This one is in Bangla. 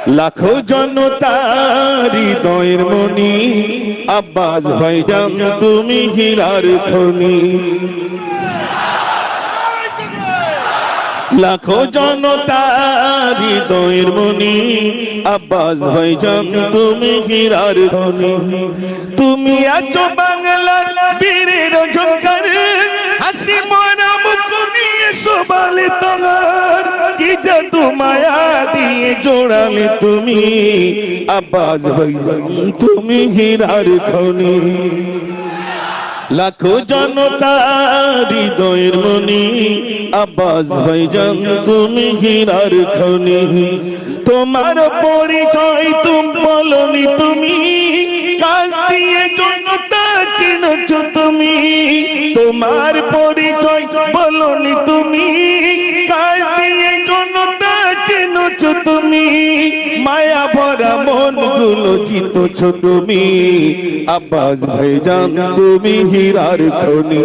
লাখো জনতার হৃদয়ের মনি, আব্বাস ভাইজান তুমি হীরার খনি। লাখো জনতার হৃদয়ের মনি, আব্বাস ভাইজান তুমি হীরার খনি। তুমি আছো বাংলার বীরের ঝঙ্কার, হাসি মরা মুখ নিয়ে শোভালে তোমার, কি জাদু মায়া দিয়ে জোড়ালে তুমি, আব্বাস ভাইজান তুমি হীরার খনি। লাখো জনতার হৃদয়ের মনি, আব্বাস ভাইজান তুমি হীরার খনি। তোমার পরিচয় তুমি বলনি, তুমি কাল দিয়ে জনতা চিনছ তুমি। তোমার পরিচয় বলনি তুমি, কাল দিয়ে জনতা চিনছ তুমি। মায়া ভরা মন গুলো জিতছ তুমি, আব্বাস ভাইজান তুমি হীরার খনি।